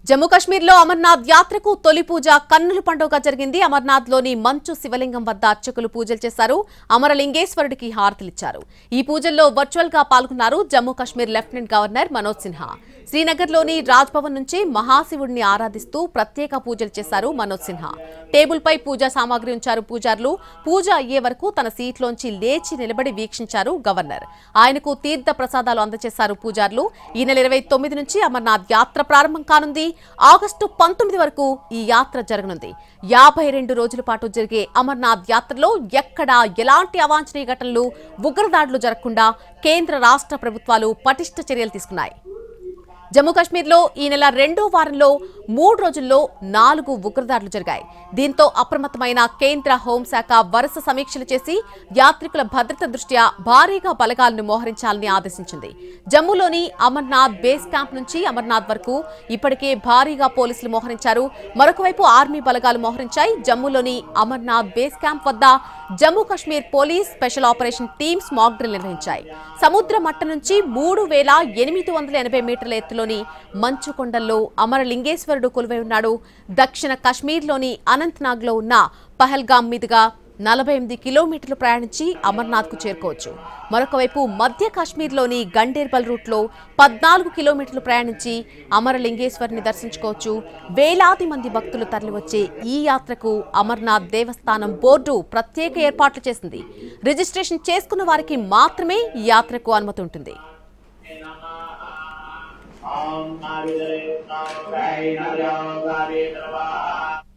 జమ్మూ కశ్మీర్ లో అమర్నాథ్ యాత్రకు తొలి పూజ కన్నుల పండుగ జరిగింది. అమర్నాథ్ లోని మంచు శివలింగం వద్ద అర్చకులు పూజలు చేశారు. అమరలింగేశ్వరుడికి హారతులిచ్చారు. ఈ పూజల్లో వర్చువల్ గా పాల్గొన్నారు జమ్మూ కశ్మీర్ లెఫ్టినెంట్ గవర్నర్ మనోజ్ సిన్హా. శ్రీనగర్ లోని రాజ్ భవన్ నుంచి మహాశివుడిని ఆరాధిస్తూ ప్రత్యేక పూజలు చేశారు మనోజ్ సిన్హా. టేబుల్ పై పూజా సామాగ్రి ఉంచారు పూజారులు. పూజ అయ్యే వరకు తన సీట్లోంచి లేచి నిలబడి వీక్షించారు గవర్నర్. ఆయనకు తీర్థ ప్రసాదాలు అందజేశారు పూజారులు. ఈ నెల 29 నుంచి అమర్నాథ్ యాత్ర ప్రారంభం కానుంది. ఆగస్టు 19 వరకు ఈ యాత్ర జరగనుంది. 52 రోజుల పాటు జరిగే అమర్నాథ్ యాత్రలో ఎక్కడా ఎలాంటి అవాంఛనీయ ఘటనలు, ఉగ్రదాడులు జరగకుండా కేంద్ర రాష్ట్ర ప్రభుత్వాలు పటిష్ట చర్యలు తీసుకున్నాయి. జమ్మూ కశ్మీర్లో ఈ నెల 2వ వారంలో 3 రోజుల్లో 4 ఉగ్రదాడులు జరిగాయి. దీంతో అప్రమత్తమైన కేంద్ర హోంశాఖ వరుస సమీక్షలు చేసి యాత్రికుల భద్రత దృష్ట్యా భారీగా బలగాలను మోహరించాలని ఆదేశించింది. జమ్మూలోని అమర్నాథ్ బేస్ క్యాంప్ నుంచి అమర్నాథ్ వరకు ఇప్పటికే భారీగా పోలీసులు మోహరించారు. మరొకవైపు ఆర్మీ బలగాలు మోహరించాయి. జమ్మూలోని అమర్నాథ్ బేస్ క్యాంప్ వద్ద Jammu Kashmir police special operation teams mock drill నిర్వహించాయి. సముద్ర మట్టం నుంచి 3880 మీటర్ల ఎత్తులోని మంచు కొండల్లో అమరలింగేశ్వరుడు కొలువై ఉన్నాడు. దక్షిణ కశ్మీర్లోని అనంతనాగ్ లో ఉన్న పహల్గాం మీదుగా 48 కిలోమీటర్లు ప్రయాణించి అమర్నాథ్ కు చేరుకోవచ్చు. మరొకవైపు మధ్య కాశ్మీర్లోని గండేర్బల్ రూట్లో 14 కిలోమీటర్లు ప్రయాణించి అమరలింగేశ్వరిని దర్శించుకోవచ్చు. వేలాది మంది భక్తులు తరలివచ్చే ఈ యాత్రకు అమర్నాథ్ దేవస్థానం బోర్డు ప్రత్యేక ఏర్పాట్లు చేసింది. రిజిస్ట్రేషన్ చేసుకున్న వారికి మాత్రమే ఈ యాత్రకు అనుమతి ఉంటుంది. Om Navidare Namakai Narayo Gari Nava